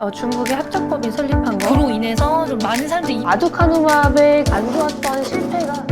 중국의 합작법이 설립한 거. 그로 인해서 좀 많은 사람들이 아두카누밥의 안 좋았던 실패가.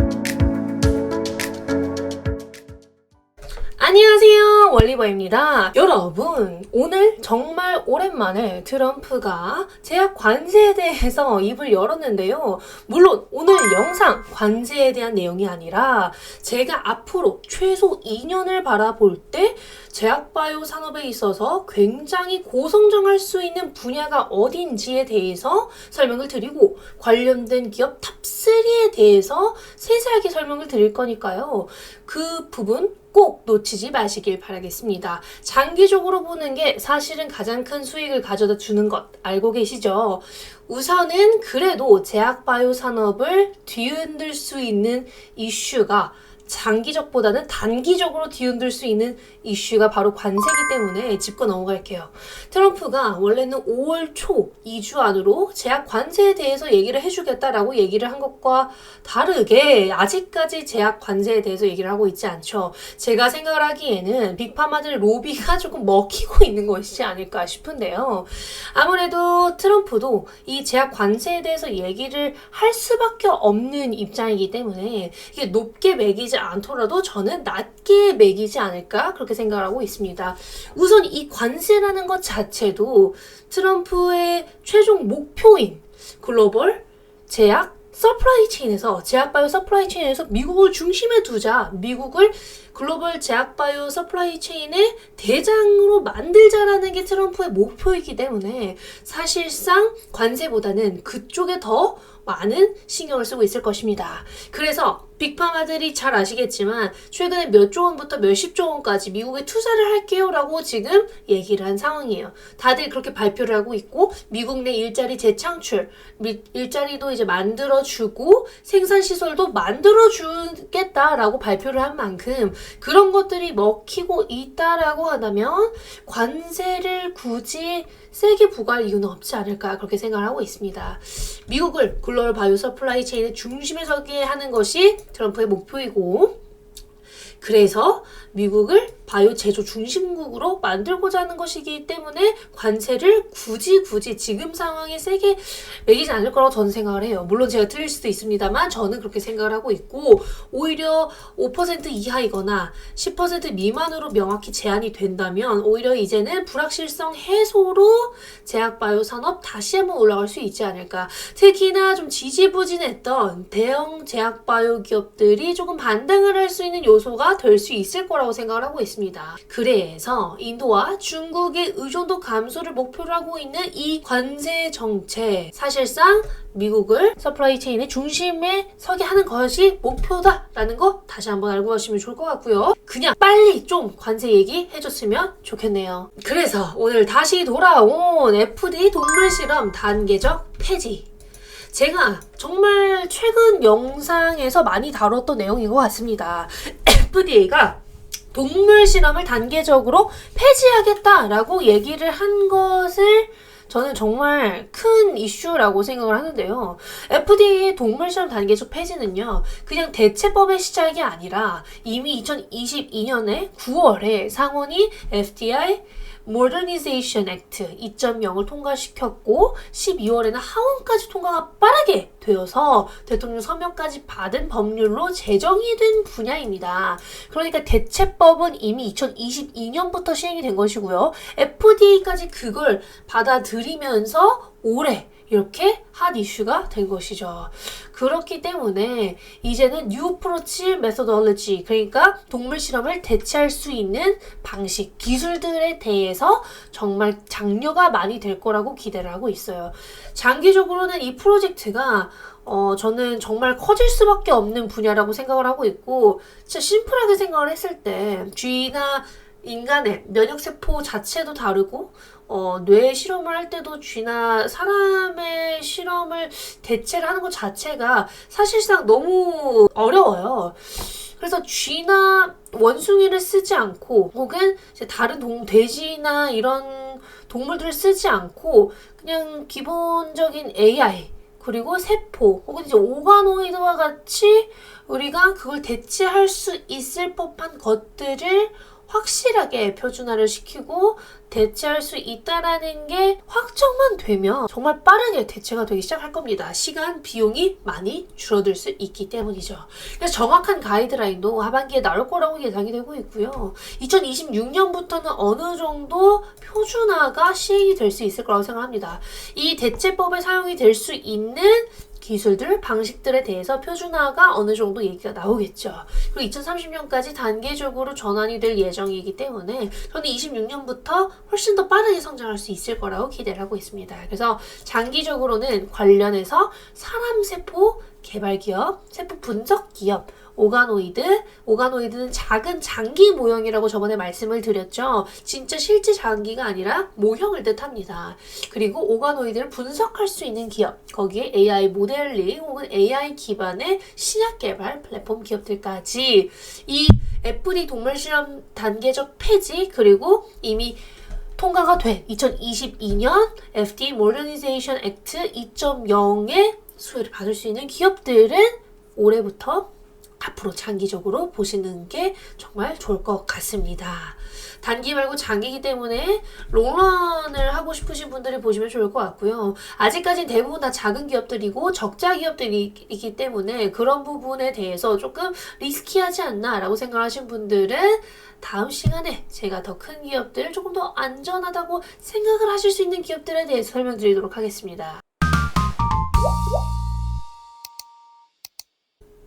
안녕하세요, 월리버입니다. 여러분, 오늘 정말 오랜만에 트럼프가 제약 관세에 대해서 입을 열었는데요. 물론 오늘 영상 관세에 대한 내용이 아니라 제가 앞으로 최소 2년을 바라볼 때 제약바이오 산업에 있어서 굉장히 고성장할 수 있는 분야가 어딘지에 대해서 설명을 드리고, 관련된 기업 탑3에 대해서 세세하게 설명을 드릴 거니까요. 그 부분 꼭 놓치지 마시길 바라겠습니다. 장기적으로 보는 게 사실은 가장 큰 수익을 가져다 주는 것 알고 계시죠? 우선은 그래도 제약바이오 산업을 뒤흔들 수 있는 이슈가 장기적보다는 단기적으로 뒤흔들 수 있는 이슈가 바로 관세이기 때문에 짚고 넘어갈게요. 트럼프가 원래는 5월 초 2주 안으로 제약 관세에 대해서 얘기를 해주겠다라고 얘기를 한 것과 다르게 아직까지 제약 관세에 대해서 얘기를 하고 있지 않죠. 제가 생각을 하기에는 빅파마들의 로비가 조금 먹히고 있는 것이지 않을까 싶은데요. 아무래도 트럼프도 이 제약 관세에 대해서 얘기를 할 수밖에 없는 입장이기 때문에 이게 높게 매기지 않더라도 저는 낮게 매기지 않을까 그렇게 생각을 하고 있습니다. 우선 이 관세라는 것 자체도 트럼프의 최종 목표인 글로벌 제약 서플라이 체인에서, 제약바이오 서플라이 체인에서 미국을 중심에 두자, 미국을 글로벌 제약바이오 서플라이 체인의 대장으로 만들자라는 게 트럼프의 목표이기 때문에 사실상 관세보다는 그쪽에 더 많은 신경을 쓰고 있을 것입니다. 그래서 빅파마들이 잘 아시겠지만 최근에 몇 조 원부터 몇십 조 원까지 미국에 투자를 할게요 라고 지금 얘기를 한 상황이에요. 다들 그렇게 발표를 하고 있고, 미국 내 일자리 재창출, 일자리도 이제 만들어주고 생산시설도 만들어주겠다라고 발표를 한 만큼 그런 것들이 먹히고 있다라고 하다면 관세를 굳이 세게 부과할 이유는 없지 않을까 그렇게 생각을 하고 있습니다. 미국을 글로벌 바이오 서플라이 체인의 중심에 서게 하는 것이 트럼프의 목표이고, 그래서 미국을 바이오 제조 중심국으로 만들고자 하는 것이기 때문에 관세를 굳이 지금 상황에 세게 매기지 않을 거라고 저는 생각을 해요. 물론 제가 틀릴 수도 있습니다만 저는 그렇게 생각을 하고 있고, 오히려 5% 이하이거나 10% 미만으로 명확히 제한이 된다면 오히려 이제는 불확실성 해소로 제약바이오 산업 다시 한번 올라갈 수 있지 않을까. 특히나 좀 지지부진했던 대형 제약바이오 기업들이 조금 반등을 할 수 있는 요소가 될 수 있을 거라고 생각을 하고 있습니다. 그래서 인도와 중국의 의존도 감소를 목표로 하고 있는 이 관세 정책, 사실상 미국을 서플라이 체인의 중심에 서게 하는 것이 목표다라는 거 다시 한번 알고 가시면 좋을 것 같고요. 그냥 빨리 좀 관세 얘기 해줬으면 좋겠네요. 그래서 오늘 다시 돌아온 FDA 동물 실험 단계적 폐지. 제가 정말 최근 영상에서 많이 다뤘던 내용인 것 같습니다. FDA가 동물 실험을 단계적으로 폐지하겠다라고 얘기를 한 것을 저는 정말 큰 이슈라고 생각을 하는데요. FDA의 동물 실험 단계적 폐지는요, 그냥 대체법의 시작이 아니라 이미 2022년에 9월에 상원이 FDI Modernization Act 2.0을 통과시켰고 12월에는 하원까지 통과가 빠르게 되어서 대통령 서명까지 받은 법률로 제정이 된 분야입니다. 그러니까 대체법은 이미 2022년부터 시행이 된 것이고요. FDA까지 그걸 받아들이면서 올해 이렇게 핫 이슈가 된 것이죠. 그렇기 때문에 이제는 New Approach Methodology, 그러니까 동물 실험을 대체할 수 있는 방식, 기술들에 대해서 정말 장려가 많이 될 거라고 기대를 하고 있어요. 장기적으로는 이 프로젝트가 저는 정말 커질 수밖에 없는 분야라고 생각을 하고 있고, 진짜 심플하게 생각을 했을 때 쥐나 인간의 면역세포 자체도 다르고, 뇌 실험을 할 때도 쥐나 사람의 실험을 대체를 하는 것 자체가 사실상 너무 어려워요. 그래서 쥐나 원숭이를 쓰지 않고, 혹은 이제 다른 돼지나 이런 동물들을 쓰지 않고 그냥 기본적인 AI, 그리고 세포, 혹은 이제 오가노이드와 같이 우리가 그걸 대체할 수 있을 법한 것들을 확실하게 표준화를 시키고 대체할 수 있다라는 게 확정만 되면 정말 빠르게 대체가 되기 시작할 겁니다. 시간, 비용이 많이 줄어들 수 있기 때문이죠. 그래서 정확한 가이드라인도 하반기에 나올 거라고 예상이 되고 있고요. 2026년부터는 어느 정도 표준화가 시행이 될 수 있을 거라고 생각합니다. 이 대체법에 사용이 될 수 있는 기술들, 방식들에 대해서 표준화가 어느 정도 얘기가 나오겠죠. 그리고 2030년까지 단계적으로 전환이 될 예정이기 때문에 저는 26년부터 훨씬 더 빠르게 성장할 수 있을 거라고 기대를 하고 있습니다. 그래서 장기적으로는 관련해서 사람 세포 개발 기업, 세포 분석 기업, 오가노이드는 작은 장기 모형이라고 저번에 말씀을 드렸죠. 진짜 실제 장기가 아니라 모형을 뜻합니다. 그리고 오가노이드를 분석할 수 있는 기업, 거기에 AI 모델링 혹은 AI 기반의 신약 개발 플랫폼 기업들까지 이 애플이 동물 실험 단계적 폐지 그리고 이미 통과가 된 2022년 FDA Modernization Act 2.0의 수혜를 받을 수 있는 기업들은 올해부터 앞으로 장기적으로 보시는 게 정말 좋을 것 같습니다. 단기 말고 장기이기 때문에 롱런을 하고 싶으신 분들이 보시면 좋을 것 같고요. 아직까지는 대부분 다 작은 기업들이고 적자 기업들이기 때문에 그런 부분에 대해서 조금 리스키하지 않나 라고 생각하신 분들은 다음 시간에 제가 더 큰 기업들, 조금 더 안전하다고 생각을 하실 수 있는 기업들에 대해서 설명드리도록 하겠습니다.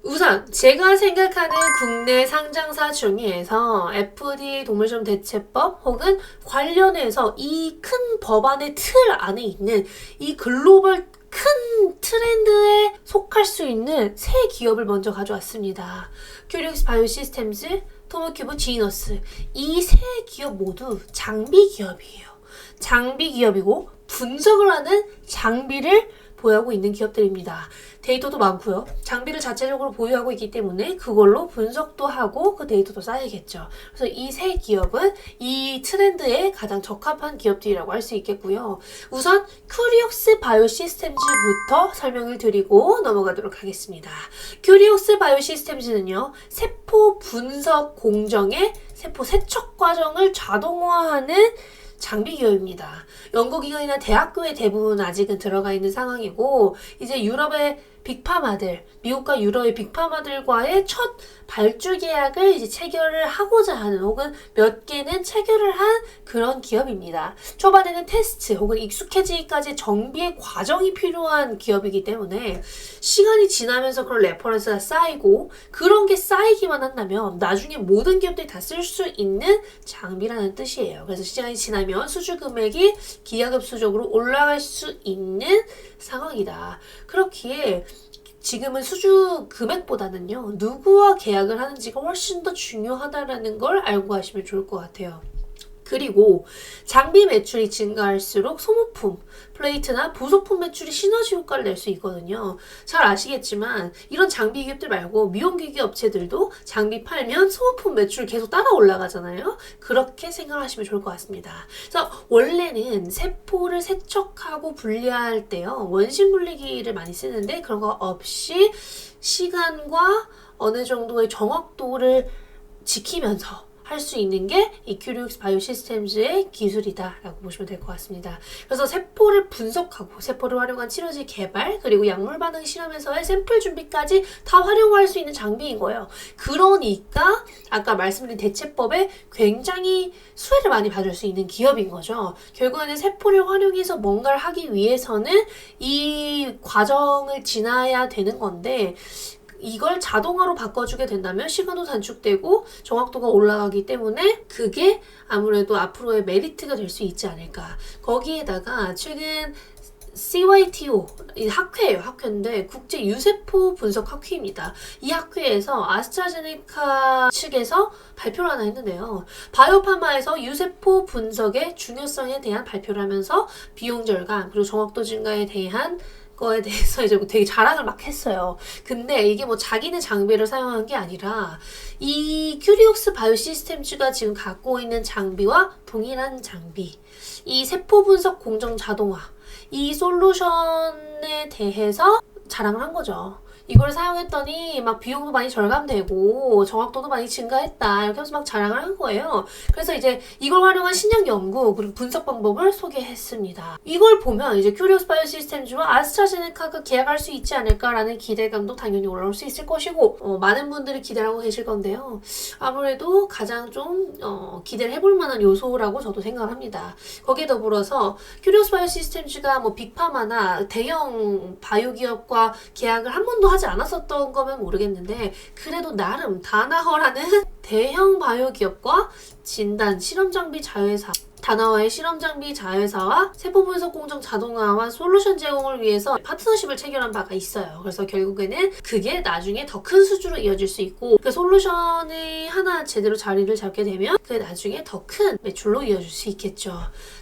우선 제가 생각하는 국내 상장사 중에서 FDA 동물실험 대체법 혹은 관련해서 이 큰 법안의 틀 안에 있는 이 글로벌 큰 트렌드에 속할 수 있는 세 기업을 먼저 가져왔습니다. 큐리옥스 바이오시스템즈, 토모큐브, 지너스. 이 세 기업 모두 장비 기업이에요. 장비 기업이고 분석을 하는 장비를 보유하고 있는 기업들입니다. 데이터도 많고요. 장비를 자체적으로 보유하고 있기 때문에 그걸로 분석도 하고 그 데이터도 쌓이겠죠. 그래서 이 세 기업은 이 트렌드에 가장 적합한 기업들이라고 할 수 있겠고요. 우선 큐리옥스 바이오시스템즈부터 설명을 드리고 넘어가도록 하겠습니다. 큐리옥스 바이오시스템즈는요. 세포 분석 공정의 세포 세척 과정을 자동화하는 장비 기업입니다. 연구기관이나 대학교에 대부분 아직은 들어가 있는 상황이고 이제 유럽의 빅파마들, 미국과 유럽의 빅파마들과의 첫 발주 계약을 이제 체결을 하고자 하는 혹은 몇 개는 체결을 한 그런 기업입니다. 초반에는 테스트 혹은 익숙해지기까지 정비의 과정이 필요한 기업이기 때문에 시간이 지나면서 그런 레퍼런스가 쌓이고 그런 게 쌓이기만 한다면 나중에 모든 기업들이 다 쓸 수 있는 장비라는 뜻이에요. 그래서 시간이 지나면 수주 금액이 기하급수적으로 올라갈 수 있는 상황이다. 그렇기에 지금은 수주 금액보다는요, 누구와 계약을 하는지가 훨씬 더 중요하다라는 걸 알고 가시면 좋을 것 같아요. 그리고 장비 매출이 증가할수록 소모품, 플레이트나 부속품 매출이 시너지 효과를 낼 수 있거든요. 잘 아시겠지만 이런 장비 기업들 말고 미용기기 업체들도 장비 팔면 소모품 매출 계속 따라 올라가잖아요. 그렇게 생각하시면 좋을 것 같습니다. 그래서 원래는 세포를 세척하고 분리할 때요. 원심 분리기를 많이 쓰는데 그런 거 없이 시간과 어느 정도의 정확도를 지키면서 할 수 있는 게 이 큐리옥스 바이오시스템즈의 기술이다라고 보시면 될 것 같습니다. 그래서 세포를 분석하고 세포를 활용한 치료제 개발 그리고 약물 반응 실험에서의 샘플 준비까지 다 활용할 수 있는 장비인 거예요. 그러니까 아까 말씀드린 대체법에 굉장히 수혜를 많이 받을 수 있는 기업인 거죠. 결국에는 세포를 활용해서 뭔가를 하기 위해서는 이 과정을 지나야 되는 건데 이걸 자동화로 바꿔주게 된다면 시간도 단축되고 정확도가 올라가기 때문에 그게 아무래도 앞으로의 메리트가 될 수 있지 않을까. 거기에다가 최근 CYTO, 이 학회예요. 학회인데 국제 유세포 분석 학회입니다. 이 학회에서 아스트라제네카 측에서 발표를 하나 했는데요. 바이오파마에서 유세포 분석의 중요성에 대한 발표를 하면서 비용 절감 그리고 정확도 증가에 대한 거에 대해서 이제 되게 자랑을 막 했어요. 근데 이게 뭐 자기네 장비를 사용한 게 아니라 이 큐리옥스 바이오시스템즈가 지금 갖고 있는 장비와 동일한 장비, 이 세포 분석 공정 자동화, 이 솔루션에 대해서 자랑을 한 거죠. 이걸 사용했더니 막 비용도 많이 절감되고 정확도도 많이 증가했다 이렇게 하면서 막 자랑을 한 거예요. 그래서 이제 이걸 활용한 신약 연구 그리고 분석 방법을 소개했습니다. 이걸 보면 이제 큐리오스 바이오 시스템즈와 아스트라제네카가 계약할 수 있지 않을까라는 기대감도 당연히 올라올 수 있을 것이고 많은 분들이 기대를 하고 계실 건데요. 아무래도 가장 좀 기대를 해볼 만한 요소라고 저도 생각을 합니다. 거기에 더불어서 큐리오스 바이오 시스템즈가 뭐 빅파마나 대형 바이오 기업과 계약을 한 번도 하지 않았었던 거면 모르겠는데 그래도 나름 다나허라는 대형 바이오 기업과 진단 실험장비 자회사 다나와의 실험장비 자회사와 세포분석 공정 자동화와 솔루션 제공을 위해서 파트너십을 체결한 바가 있어요. 그래서 결국에는 그게 나중에 더 큰 수주로 이어질 수 있고 그 솔루션이 하나 제대로 자리를 잡게 되면 그게 나중에 더 큰 매출로 이어질 수 있겠죠.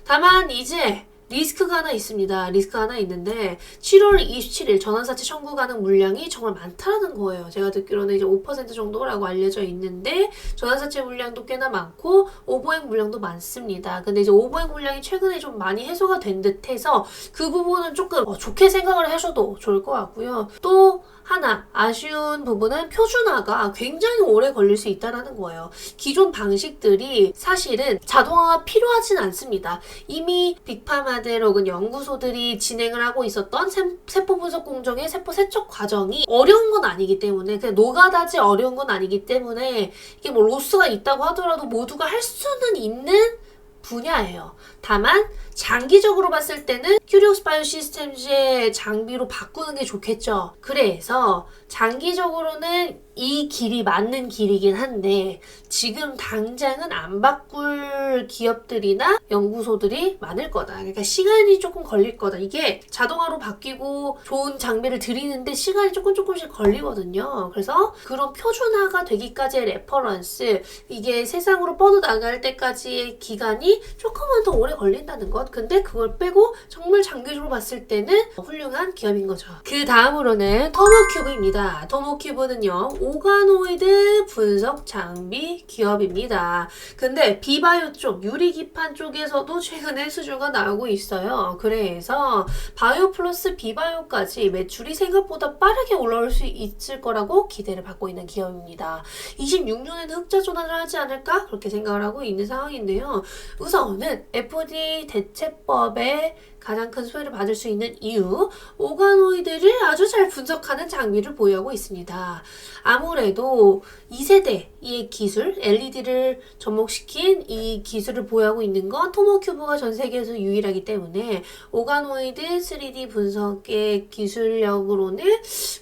다만 이제 리스크가 하나 있습니다. 리스크가 하나 있는데 7월 27일 전환사채 청구 가능 물량이 정말 많다라는 거예요. 제가 듣기로는 이제 5% 정도라고 알려져 있는데 전환사채 물량도 꽤나 많고 오버행 물량도 많습니다. 근데 이제 오버행 물량이 최근에 좀 많이 해소가 된 듯해서 그 부분은 조금 좋게 생각을 하셔도 좋을 것 같고요. 또 하나 아쉬운 부분은 표준화가 굉장히 오래 걸릴 수 있다는 거예요. 기존 방식들이 사실은 자동화가 필요하진 않습니다. 이미 빅파마들 혹은 연구소들이 진행을 하고 있었던 세포 분석 공정의 세포 세척 과정이 어려운 건 아니기 때문에 그냥 노가다지 어려운 건 아니기 때문에 이게 뭐 로스가 있다고 하더라도 모두가 할 수는 있는 분야예요. 다만 장기적으로 봤을 때는 큐리오스 바이오 시스템즈의 장비로 바꾸는 게 좋겠죠. 그래서 장기적으로는 이 길이 맞는 길이긴 한데 지금 당장은 안 바꿀 기업들이나 연구소들이 많을 거다. 그러니까 시간이 조금 걸릴 거다. 이게 자동화로 바뀌고 좋은 장비를 들이는데 시간이 조금씩 걸리거든요. 그래서 그런 표준화가 되기까지의 레퍼런스 이게 세상으로 뻗어나갈 때까지의 기간이 조금은 더 오래 걸린다는 것. 근데 그걸 빼고 정말 장기적으로 봤을 때는 훌륭한 기업인 거죠. 그 다음으로는 토모큐브입니다. 토모큐브는요. 오가노이드 분석 장비 기업입니다. 근데 비바이오 쪽, 유리기판 쪽에서도 최근에 수주가 나오고 있어요. 그래서 바이오 플러스 비바이오까지 매출이 생각보다 빠르게 올라올 수 있을 거라고 기대를 받고 있는 기업입니다. 26년에는 흑자 전환을 하지 않을까? 그렇게 생각을 하고 있는 상황인데요. 우선은 FDA 대체법에 가장 큰 수혜를 받을 수 있는 이유, 오가노이드를 아주 잘 분석하는 장비를 보유하고 있습니다. 아무래도 2세대의 기술, LED를 접목시킨 이 기술을 보유하고 있는 건 토모큐브가 전 세계에서 유일하기 때문에 오가노이드 3D 분석의 기술력으로는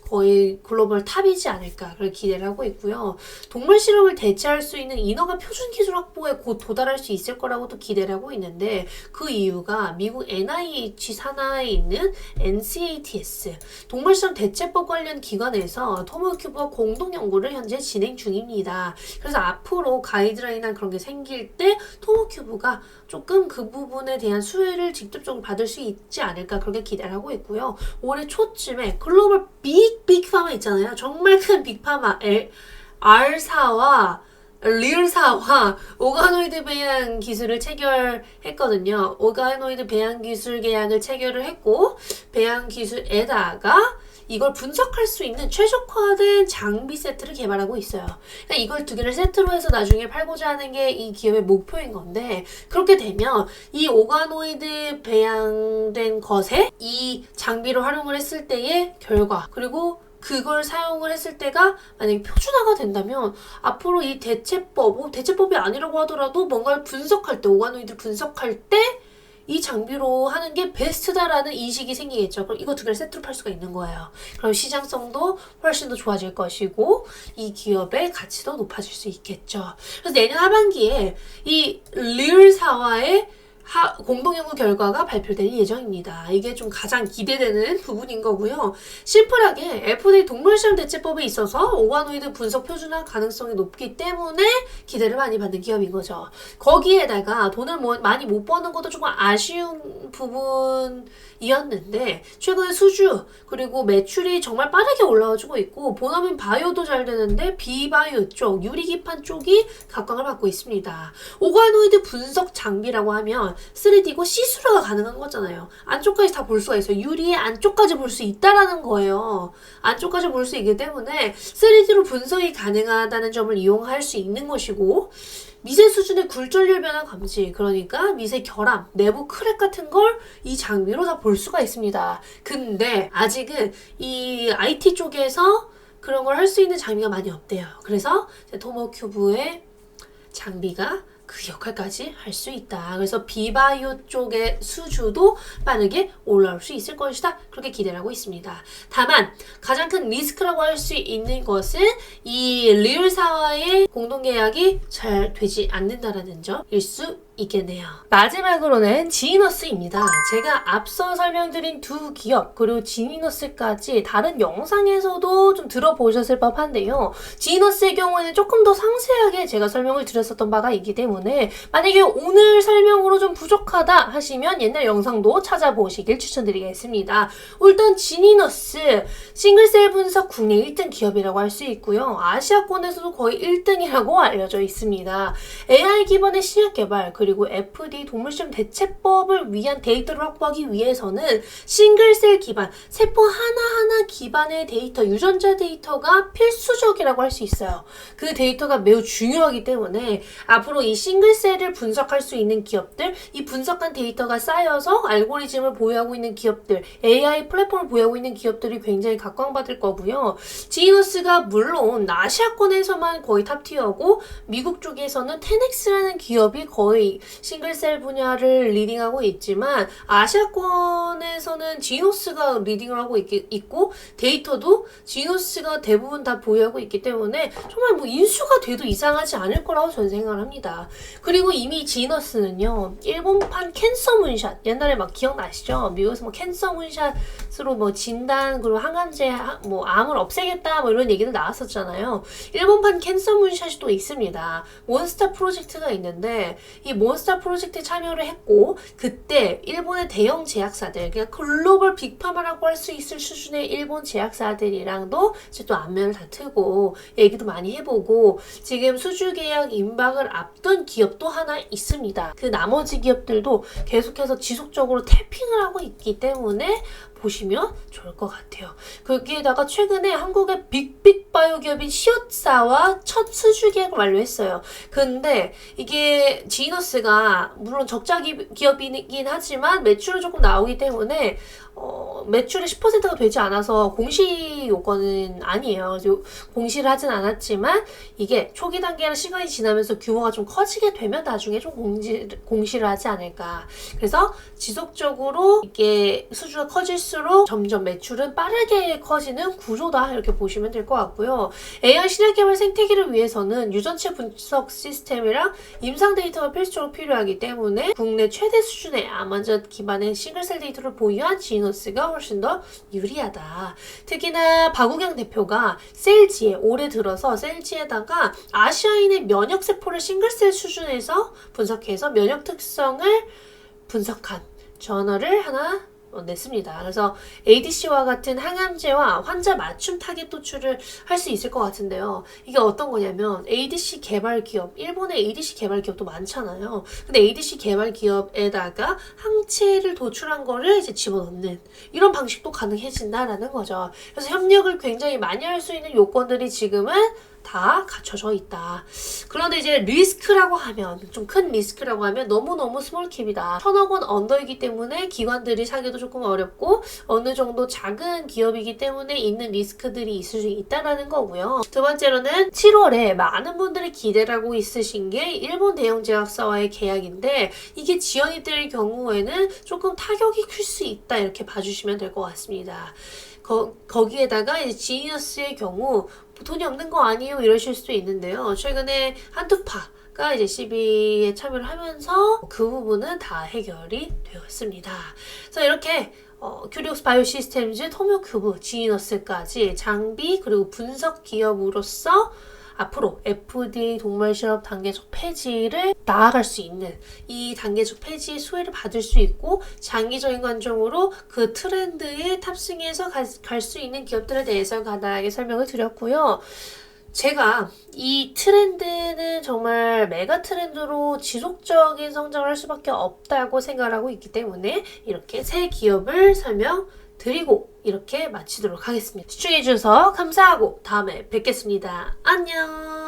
거의 글로벌 탑이지 않을까 그렇게 기대를 하고 있고요. 동물 실험을 대체할 수 있는 인허가 표준 기술 확보에 곧 도달할 수 있을 거라고도 기대를 하고 있는데 그 이유가 미국 NIH 산하에 있는 NCATS 동물 실험 대체법 관련 기관에서 토모큐브와 공동 연구를 현재 진행 중입니다. 그래서 앞으로 가이드라인이나 그런 게 생길 때 토모큐브가 조금 그 부분에 대한 수혜를 직접적으로 받을 수 있지 않을까 그렇게 기대를 하고 있고요. 올해 초쯤에 글로벌 빅파마 있잖아요. 정말 큰 빅파마 R사와 리을사와 오가노이드 배양 기술을 체결했거든요. 오가노이드 배양 기술 계약을 체결을 했고 배양 기술에다가 이걸 분석할 수 있는 최적화된 장비 세트를 개발하고 있어요. 그러니까 이걸 두 개를 세트로 해서 나중에 팔고자 하는 게 이 기업의 목표인 건데 그렇게 되면 이 오가노이드 배양된 것에 이 장비를 활용을 했을 때의 결과 그리고 그걸 사용을 했을 때가 만약에 표준화가 된다면 앞으로 이 대체법이 아니라고 하더라도 뭔가를 분석할 때 오가노이드를 분석할 때 이 장비로 하는 게 베스트다라는 인식이 생기겠죠. 그럼 이거 두 개를 세트로 팔 수가 있는 거예요. 그럼 시장성도 훨씬 더 좋아질 것이고 이 기업의 가치도 높아질 수 있겠죠. 그래서 내년 하반기에 이 리을사와의 공동연구 결과가 발표될 예정입니다. 이게 좀 가장 기대되는 부분인 거고요. 심플하게 FDA 동물실험 대체법에 있어서 오가노이드 분석 표준화 가능성이 높기 때문에 기대를 많이 받는 기업인 거죠. 거기에다가 돈을 많이 못 버는 것도 조금 아쉬운 부분이었는데 최근에 수주 그리고 매출이 정말 빠르게 올라와주고 있고 본업인 바이오도 잘 되는데 비바이오 쪽, 유리기판 쪽이 각광을 받고 있습니다. 오가노이드 분석 장비라고 하면 3D고 시스루가 가능한 거잖아요. 안쪽까지 다 볼 수가 있어요. 유리의 안쪽까지 볼 수 있다라는 거예요. 안쪽까지 볼 수 있기 때문에 3D로 분석이 가능하다는 점을 이용할 수 있는 것이고, 미세 수준의 굴절률 변화 감지, 그러니까 미세 결함, 내부 크랙 같은 걸 이 장비로 다 볼 수가 있습니다. 근데 아직은 이 IT 쪽에서 그런 걸 할 수 있는 장비가 많이 없대요. 그래서 토모큐브의 장비가 그 역할까지 할 수 있다. 그래서 비바이오 쪽의 수주도 빠르게 올라올 수 있을 것이다. 그렇게 기대를 하고 있습니다. 다만 가장 큰 리스크라고 할 수 있는 것은 이 리을사와의 공동계약이 잘 되지 않는다라는 점일 수 있겠네요. 마지막으로는 지니너스입니다. 제가 앞서 설명드린 두 기업 그리고 지니너스까지 다른 영상에서도 좀 들어보셨을 법한데요. 지니너스의 경우에는 조금 더 상세하게 제가 설명을 드렸었던 바가 있기 때문에 만약에 오늘 설명으로 좀 부족하다 하시면 옛날 영상도 찾아보시길 추천드리겠습니다. 일단 지니너스 싱글셀 분석 국내 1등 기업이라고 할 수 있고요. 아시아권에서도 거의 1등이라고 알려져 있습니다. AI 기반의 신약 개발 그리고 FD 동물실험 대체법을 위한 데이터를 확보하기 위해서는 싱글셀 기반, 세포 하나하나 기반의 데이터, 유전자 데이터가 필수적이라고 할 수 있어요. 그 데이터가 매우 중요하기 때문에 앞으로 이 싱글셀을 분석할 수 있는 기업들, 이 분석한 데이터가 쌓여서 알고리즘을 보유하고 있는 기업들, AI 플랫폼을 보유하고 있는 기업들이 굉장히 각광받을 거고요. 지니너스가 물론 아시아권에서만 거의 탑티어고 미국 쪽에서는 테넥스라는 기업이 거의 싱글셀 분야를 리딩하고 있지만 아시아권에서는 지노스가 리딩을 하고 있고 데이터도 지노스가 대부분 다 보유하고 있기 때문에 정말 뭐 인수가 돼도 이상하지 않을 거라고 저는 생각을 합니다. 그리고 이미 지너스는요 일본판 캔서 문샷 옛날에 막 기억나시죠? 미국에서 뭐 캔서 문샷으로 뭐 진단 그리고 항암제 뭐 암을 없애겠다 뭐 이런 얘기도 나왔었잖아요. 일본판 캔서 문샷이 또 있습니다. 몬스타 프로젝트가 있는데 이 몬스타 프로젝트에 참여를 했고 그때 일본의 대형 제약사들 그러니까 글로벌 빅파마라고 할 수 있을 수준의 일본 제약사들이랑도 이제 또 안면을 다투고 얘기도 많이 해보고 지금 수주 계약 임박을 앞둔 기업도 하나 있습니다. 그 나머지 기업들도 계속해서 지속적으로 태핑을 하고 있기 때문에 보시면 좋을 것 같아요. 거기에다가 최근에 한국의 빅바이오 기업인 시옷사와 첫 수주 계약을 완료했어요. 근데 이게 지너스가 물론 적자 기업이긴 하지만 매출은 조금 나오기 때문에 매출의 10%가 되지 않아서 공시 요건은 아니에요. 그래서 공시를 하진 않았지만 이게 초기 단계랑 시간이 지나면서 규모가 좀 커지게 되면 나중에 좀 공시를 하지 않을까. 그래서 지속적으로 이게 수주가 커질수록 점점 매출은 빠르게 커지는 구조다 이렇게 보시면 될 것 같고요. AI 신약 개발 생태계를 위해서는 유전체 분석 시스템이랑 임상 데이터가 필수적으로 필요하기 때문에 국내 최대 수준의 암환자 기반의 싱글셀 데이터를 보유한 지노스가 훨씬 더 유리하다. 특히나 박우경 대표가 셀지에 올해 들어서 셀지에다가 아시아인의 면역세포를 싱글셀 수준에서 분석해서 면역 특성을 분석한 저널을 하나 냈습니다. 그래서 ADC와 같은 항암제와 환자 맞춤 타겟 도출을 할 수 있을 것 같은데요. 이게 어떤 거냐면 ADC 개발 기업, 일본의 ADC 개발 기업도 많잖아요. 근데 ADC 개발 기업에다가 항체를 도출한 거를 이제 집어넣는 이런 방식도 가능해진다라는 거죠. 그래서 협력을 굉장히 많이 할 수 있는 요건들이 지금은 다 갖춰져 있다. 그런데 이제 리스크라고 하면 좀 큰 리스크라고 하면 너무너무 스몰캡이다. 1,000억 원 언더이기 때문에 기관들이 사기도 조금 어렵고 어느 정도 작은 기업이기 때문에 있는 리스크들이 있을 수 있다는 거고요. 두 번째로는 7월에 많은 분들이 기대를 하고 있으신 게 일본 대형 제약사와의 계약인데 이게 지연이 될 경우에는 조금 타격이 클 수 있다 이렇게 봐주시면 될 것 같습니다. 거기에다가 이제 지니어스의 경우 돈이 없는 거 아니에요 이러실 수도 있는데요. 최근에 한투파가 이제 CB에 참여를 하면서 그 부분은 다 해결이 되었습니다. 그래서 이렇게 큐리오스 바이오 시스템즈, 토모큐브, 지니너스까지 장비 그리고 분석 기업으로서 앞으로 FDA 동물 실험 단계적 폐지를 나아갈 수 있는 이 단계적 폐지의 수혜를 받을 수 있고 장기적인 관점으로 그 트렌드에 탑승해서 갈 수 있는 기업들에 대해서 간단하게 설명을 드렸고요. 제가 이 트렌드는 정말 메가 트렌드로 지속적인 성장을 할 수밖에 없다고 생각을 하고 있기 때문에 이렇게 세 기업을 설명드리고 이렇게 마치도록 하겠습니다. 시청해주셔서 감사하고 다음에 뵙겠습니다. 안녕.